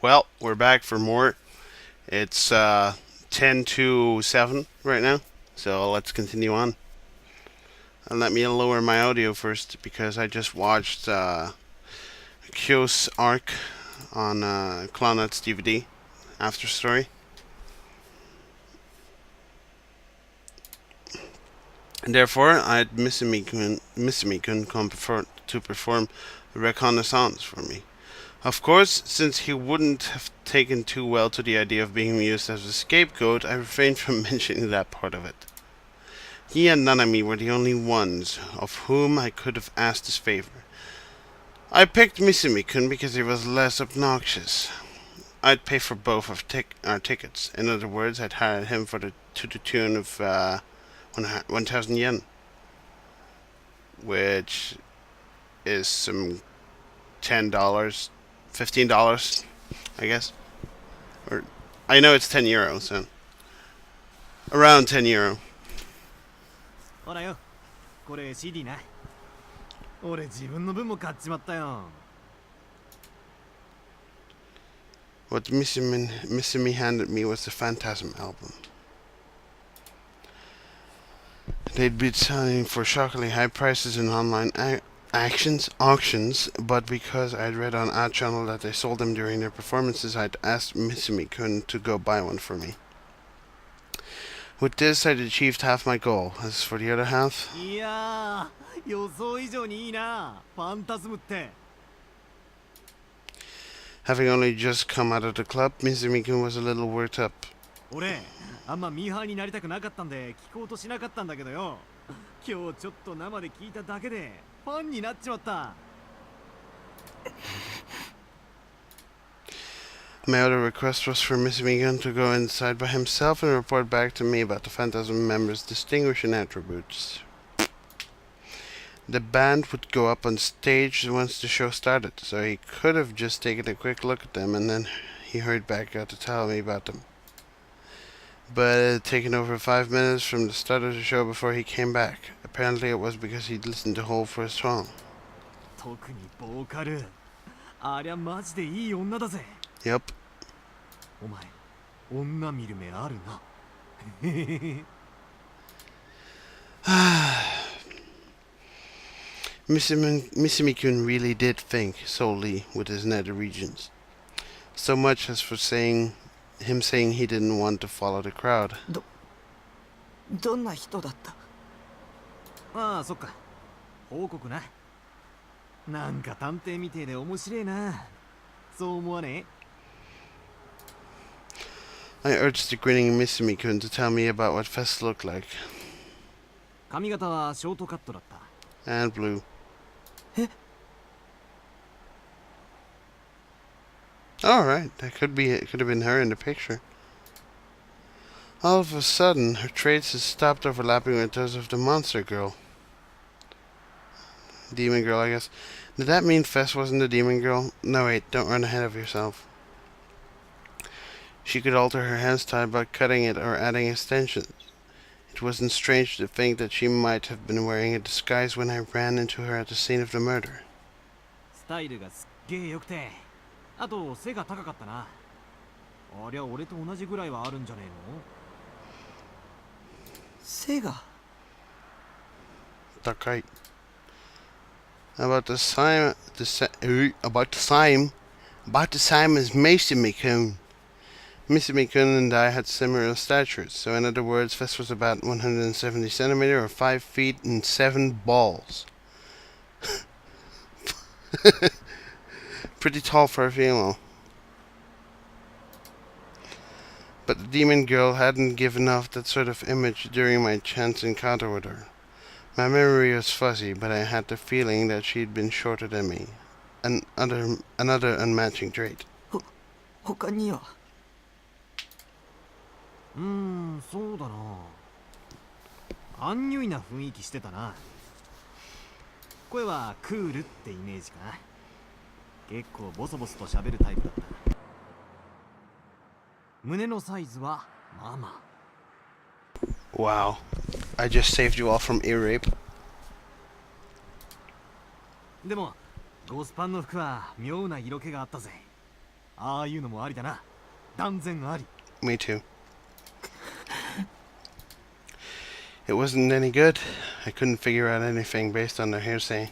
Well, we're back for more. It's 10 to 7 right now, so let's continue on. And let me lower my audio first because I just watched ChäoS arc on Clawnet's DVD after story. And therefore, I had Misumi-kun come to perform a reconnaissance for me. Of course, since he wouldn't have taken too well to the idea of being used as a scapegoat, I refrained from mentioning that part of it. He and Nanami were the only ones of whom I could have asked his favor. I picked Misumi-kun because he was less obnoxious. I'd pay for both of our tickets. In other words, I'd hire him to the tune of 1,000 yen, which is some $10, $15, I guess. Or I know it's €10, so around €10. ほらよ、これ CD な。俺自分の分も買っちまったよ。What Misumi handed me was the Phantasm album. They'd be selling for shockingly high prices in online auctions, but because I'd read on Ad Channel that they sold them during their performances, I'd asked Misumi-kun to go buy one for me. With this, I'd achieved half my goal. As for the other half... いやー、予想以上にいいな、ファンタズムって。Having only just come out of the club, Misumi-kun was a little worked up. 俺、あんまミーハーになりたくなかったんで聞こうとしなかったんだけどよ。今日ちょっと生で聞いただけでファンになっちまった。My other request was for Misumi-kun to go inside by himself and report back to me about the Phantasm members' distinguishing attributes. The band would go up on stage once the show started, so he could have just taken a quick look at them and then he hurried back out to tell me about them. But it had taken over 5 minutes from the start of the show before he came back. Apparently it was because he'd listened to the whole first song. 特にボーカル。ありゃマジでいい女だぜ。Yep. お前、女見る目あるな。Misumi-kun really did think solely with his nether regions. So much as for saying he didn't want to follow the crowd. どんな人だった？ああ、そっか。報告な。なんか探偵みてえで面白いな。そう思わねえ？ I urged the grinning Misumi-kun to tell me about what Fest looked like. 髪型はショートカットだった。And blue. え？ Alright, it could have been her in the picture. All of a sudden, her traits had stopped overlapping with those of the monster girl. Demon girl, I guess. Did that mean Fess wasn't the demon girl? No, wait, don't run ahead of yourself. She could alter her hairstyle by cutting it or adding extensions. It wasn't strange to think that she might have been wearing a disguise when I ran into her at the scene of the murder. スタイルがすっげえ良くて、あと背が高かったな。ありゃ俺と同じぐらいはあるんじゃねえの？背が高い。About the same as Misumi-kun. Misumi-kun and I had similar statures, so in other words, Fess was about 170 centimeters or 5 feet and 7 balls. Pretty tall for a female. But the demon girl hadn't given off that sort of image during my chance encounter with her. My memory was fuzzy, but I had the feeling that she'd been shorter than me. Another unmatching trait. 他には？そうだな。アンニュイな雰囲気してたな。声はクールってイメージかな。結構ボソボソと喋るタイプだった。胸のサイズはまあまあ。Wow. I just saved you all from ear rape. でもゴスパンの服は妙な色気があったぜ。ああいうのもありだな。断然あり。 Me too. It wasn't any good. I couldn't figure out anything based on their hearsay.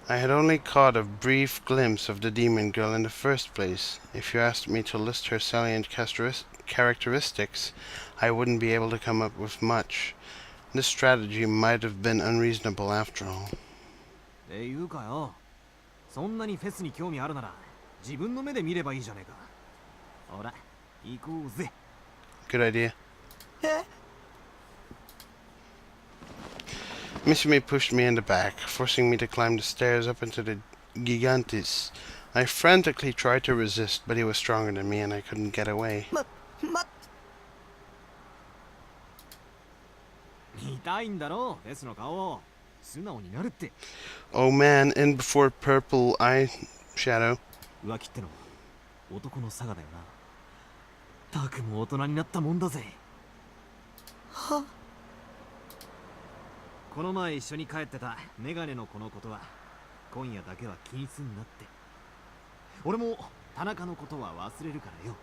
I had only caught a brief glimpse of the demon girl in the first place. If you asked me to list her salient characteristics, I wouldn't be able to come up with much. This strategy might have been unreasonable after all. っていうかよ、そんなにフェスに興味あるなら自分の目で見ればいいじゃねえか。ほら、行こうぜ。 Good idea. え Mishimi pushed me in the back, forcing me to climb the stairs up into the Gigantes. I frantically tried to resist, but he was stronger than me and I couldn't get away. 見たいんだろ、フェスの顔を。素直になるって。 Oh man, in before purple eyeshadow. 浮気ってのは男の差がだよな。たくも大人になったもんだぜ。はこの前一緒に帰ってたメガネの子のことは今夜だけは気にすんなって。俺も田中のことは忘れるからよ。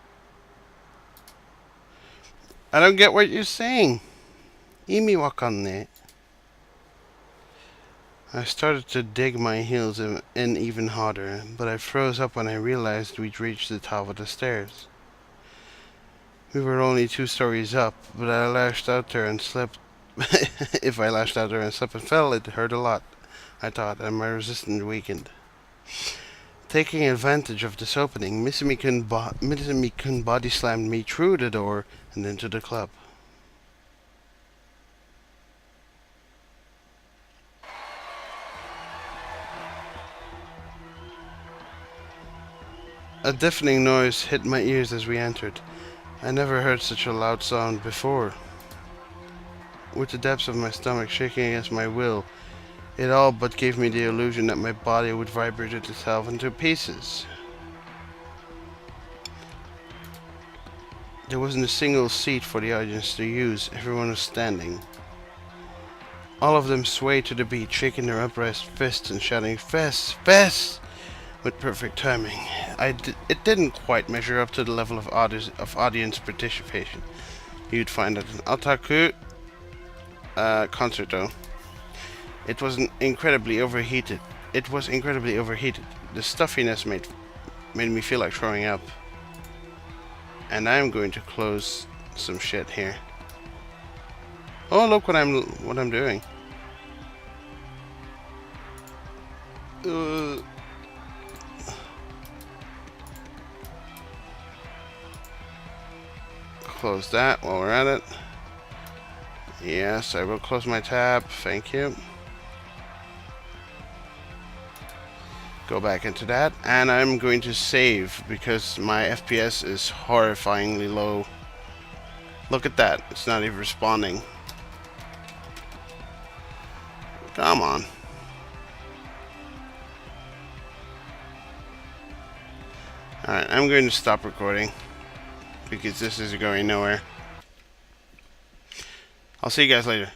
I don't get what you're saying. Imi wakanne. I started to dig my heels in even harder, but I froze up when I realized we'd reached the top of the stairs. We were only 2 stories up, but I lashed out there and slipped. If I lashed out there and slipped and fell, it hurt a lot, I thought, and my resistance weakened. Taking advantage of this opening, Mitsumi-kun body slammed me through the door and into the club. A deafening noise hit my ears as we entered. I never heard such a loud sound before. With the depths of my stomach shaking against my will, it all but gave me the illusion that my body would vibrate itself into pieces. There wasn't a single seat for the audience to use. Everyone was standing. All of them swayed to the beat, shaking their upraised fists and shouting, "Fess! Fess!" with perfect timing. It didn't quite measure up to the level of audience participation you'd find at an otaku concert, though. It was incredibly overheated. The stuffiness made me feel like throwing up. And I'm going to close some shit here. Oh, look what I'm doing. Close that while we're at it. Yes, I will close my tab. Thank you. Go back into that, and I'm going to save because my FPS is horrifyingly low. Look at that. It's not even responding. Come on. Alright, I'm going to stop recording because this is going nowhere. I'll see you guys later.